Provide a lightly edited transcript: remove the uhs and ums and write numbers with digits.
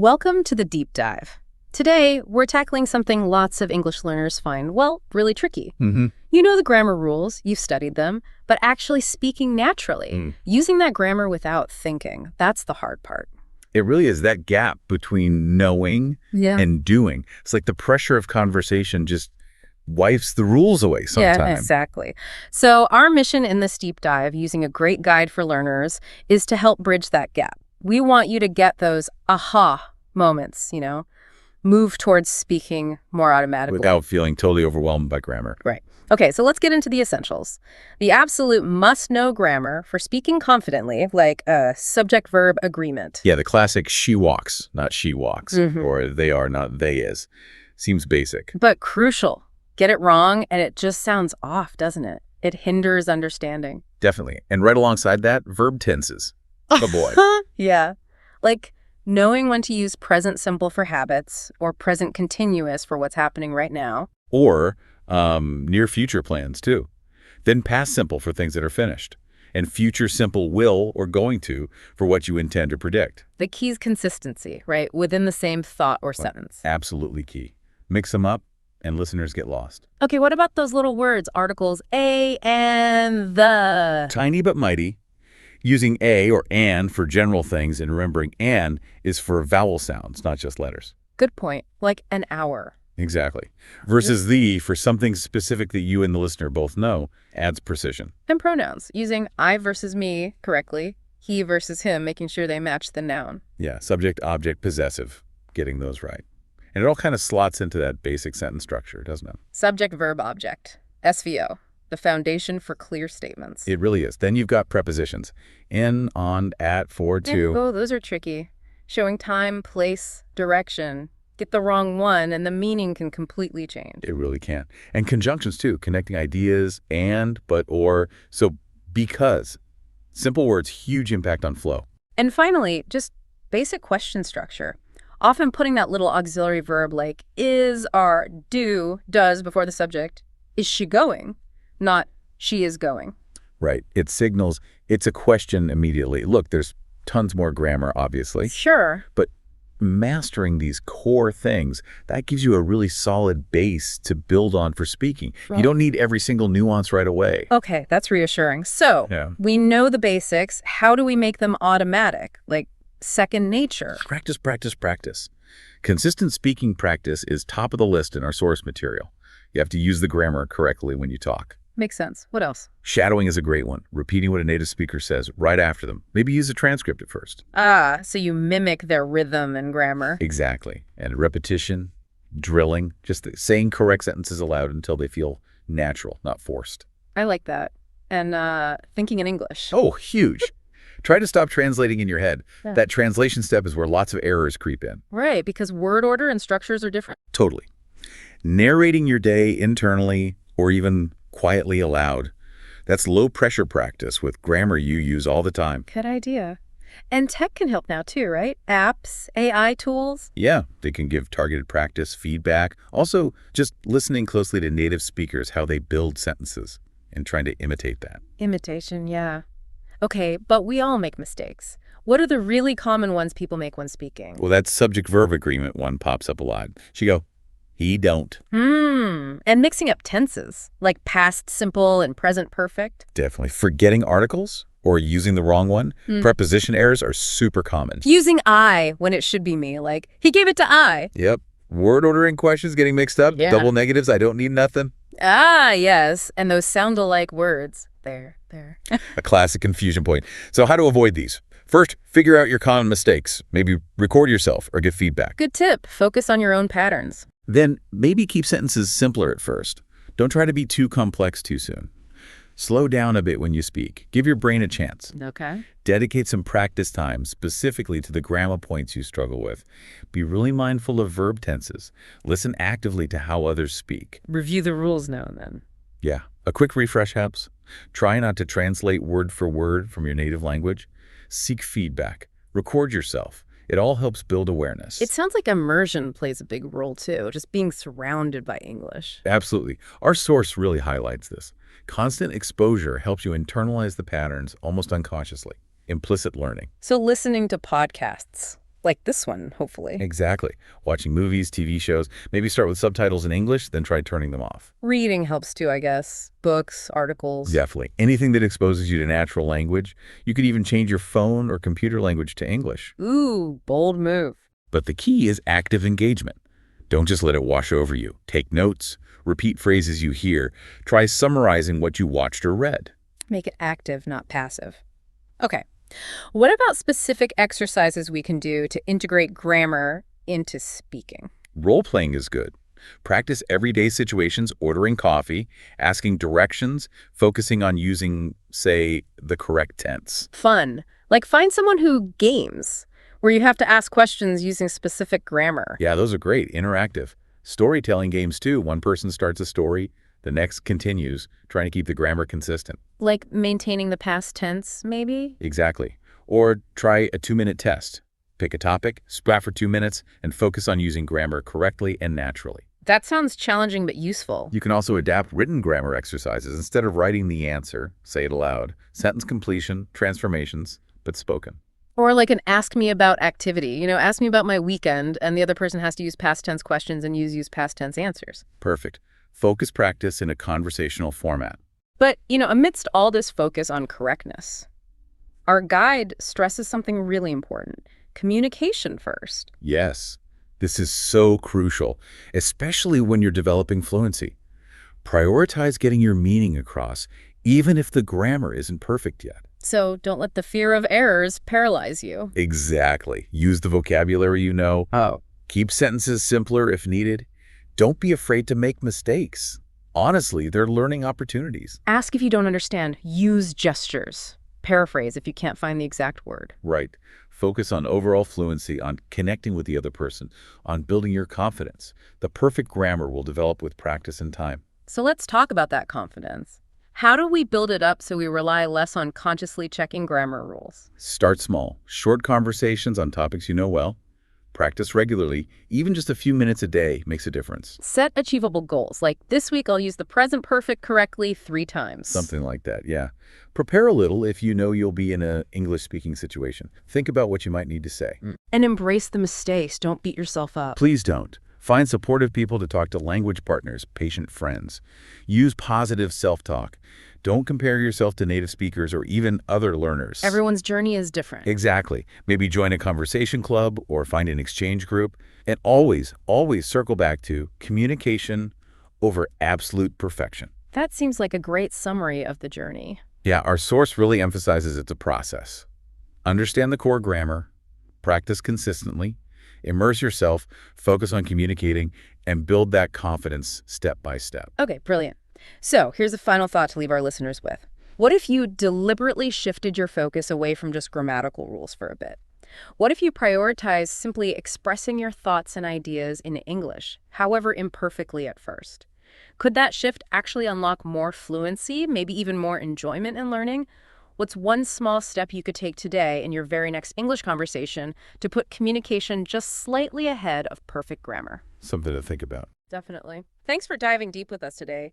Welcome to the Deep Dive. Today, we're tackling something lots of English learners find, well, really tricky. You know the grammar rules, you've studied them, but actually speaking naturally, using that grammar without thinking, that's the hard part. It really is that gap between knowing and doing. It's like the pressure of conversation just wipes the rules away sometimes. Yeah, exactly. So our mission in this deep dive, using a great guide for learners, is to help bridge that gap. We want you to get those aha moments, move towards speaking more automatically. Without feeling totally overwhelmed by grammar. Right. Okay, so let's get into the essentials. The absolute must-know grammar for speaking confidently, like a subject-verb agreement. Yeah, the classic she walks, not she walks, or they are, not they is. Seems basic. But crucial. Get it wrong, and it just sounds off, doesn't it? It hinders understanding. Definitely. And right alongside that, verb tenses. Oh, boy. Yeah. Like knowing when to use present simple for habits or present continuous for what's happening right now. Or near future plans, too. Then past simple for things that are finished. And future simple will or going to for what you intend to predict. The key is consistency, right? Within the same thought or sentence. Absolutely key. Mix them up and listeners get lost. Okay, what about those little words, articles a and the? Tiny but mighty. Using a or an for general things and remembering an is for vowel sounds, not just letters. Good point. Like an hour. Exactly. Versus the for something specific that you and the listener both know adds precision. And pronouns. Using I versus me correctly, he versus him, making sure they match the noun. Yeah, subject, object, possessive, getting those right. And it all kind of slots into that basic sentence structure, doesn't it? Subject, verb, object. SVO. The foundation for clear statements. It really is. Then you've got prepositions. In, on, at, for, to. Oh, those are tricky. Showing time, place, direction. Get the wrong one, and the meaning can completely change. It really can. And conjunctions, too. Connecting ideas, and, but, or. So, because. Simple words, huge impact on flow. And finally, just basic question structure. Often putting that little auxiliary verb like is, are, do, does before the subject. Is she going? Not she is going. Right. It signals it's a question immediately. Look, there's tons more grammar, obviously. Sure. But mastering these core things, that gives you a really solid base to build on for speaking. Right. You don't need every single nuance right away. Okay, that's reassuring. So we know the basics. How do we make them automatic? Like second nature. Practice, practice, practice. Consistent speaking practice is top of the list in our source material. You have to use the grammar correctly when you talk. Makes sense. What else? Shadowing is a great one. Repeating what a native speaker says right after them. Maybe use a transcript at first. So you mimic their rhythm and grammar. Exactly. And repetition, drilling, just saying correct sentences aloud until they feel natural, not forced. I like that. And thinking in English. Oh, huge. Try to stop translating in your head. Yeah. That translation step is where lots of errors creep in. Right, because word order and structures are different. Totally. Narrating your day internally or even quietly aloud. That's low-pressure practice with grammar you use all the time. Good idea. And tech can help now too, right? Apps, AI tools? Yeah, they can give targeted practice, feedback. Also, just listening closely to native speakers, how they build sentences, and trying to imitate that. Imitation, yeah. Okay, but we all make mistakes. What are the really common ones people make when speaking? Well, that subject-verb agreement one pops up a lot. She go, he don't. And mixing up tenses, like past simple and present perfect. Definitely. Forgetting articles or using the wrong one. Preposition errors are super common. Using I when it should be me, like, he gave it to I. Yep. Word ordering questions getting mixed up. Yeah. Double negatives, I don't need nothing. Yes. And those sound-alike words. There. A classic confusion point. So how to avoid these? First, figure out your common mistakes. Maybe record yourself or give feedback. Good tip. Focus on your own patterns. Then maybe keep sentences simpler at first. Don't try to be too complex too soon. Slow down a bit when you speak. Give your brain a chance. Okay. Dedicate some practice time specifically to the grammar points you struggle with. Be really mindful of verb tenses. Listen actively to how others speak. Review the rules now and then. Yeah. A quick refresh helps. Try not to translate word for word from your native language. Seek feedback. Record yourself. It all helps build awareness. It sounds like immersion plays a big role too, just being surrounded by English. Absolutely. Our source really highlights this. Constant exposure helps you internalize the patterns almost unconsciously. Implicit learning. So listening to podcasts, Like this one, hopefully. Exactly. Watching movies, TV shows, maybe start with subtitles in English, then try turning them off. Reading helps too, I guess. Books, articles. Definitely. Anything that exposes you to natural language. You could even change your phone or computer language to English. Ooh, bold move. But the key is active engagement. Don't just let it wash over you. Take notes, repeat phrases you hear, try summarizing what you watched or read. Make it active, not passive. Okay. What about specific exercises we can do to integrate grammar into speaking? Role-playing is good. Practice everyday situations, ordering coffee, asking directions, focusing on using, say, the correct tense. Fun. Like find someone who games, where you have to ask questions using specific grammar. Yeah, those are great. Interactive. Storytelling games, too. One person starts a story, the next continues, trying to keep the grammar consistent. Like maintaining the past tense, maybe? Exactly. Or try a 2-minute test. Pick a topic, splat for 2 minutes, and focus on using grammar correctly and naturally. That sounds challenging but useful. You can also adapt written grammar exercises. Instead of writing the answer, say it aloud. Sentence completion, transformations, but spoken. Or like an ask me about activity. Ask me about my weekend, and the other person has to use past tense questions and use past tense answers. Perfect. Focus practice in a conversational format. But, amidst all this focus on correctness, our guide stresses something really important. Communication first. Yes, this is so crucial, especially when you're developing fluency. Prioritize getting your meaning across, even if the grammar isn't perfect yet. So don't let the fear of errors paralyze you. Exactly. Use the vocabulary you know. Oh. Keep sentences simpler if needed. Don't be afraid to make mistakes. Honestly, they're learning opportunities. Ask if you don't understand. Use gestures. Paraphrase if you can't find the exact word. Right. Focus on overall fluency, on connecting with the other person, on building your confidence. The perfect grammar will develop with practice and time. So let's talk about that confidence. How do we build it up so we rely less on consciously checking grammar rules? Start small. Short conversations on topics you know well. Practice regularly. Even just a few minutes a day makes a difference. Set achievable goals, like this week I'll use the present perfect correctly 3 times. Something like that, yeah. Prepare a little if you know you'll be in an English-speaking situation. Think about what you might need to say. And embrace the mistakes. Don't beat yourself up. Please don't. Find supportive people to talk to, language partners, patient friends. Use positive self-talk. Don't compare yourself to native speakers or even other learners. Everyone's journey is different. Exactly. Maybe join a conversation club or find an exchange group. And always, always circle back to communication over absolute perfection. That seems like a great summary of the journey. Yeah, our source really emphasizes it's a process. Understand the core grammar, practice consistently, immerse yourself, focus on communicating, and build that confidence step by step. Okay, brilliant. So here's a final thought to leave our listeners with. What if you deliberately shifted your focus away from just grammatical rules for a bit? What if you prioritize simply expressing your thoughts and ideas in English, however imperfectly at first? Could that shift actually unlock more fluency, maybe even more enjoyment in learning? What's one small step you could take today in your very next English conversation to put communication just slightly ahead of perfect grammar? Something to think about. Definitely. Thanks for diving deep with us today.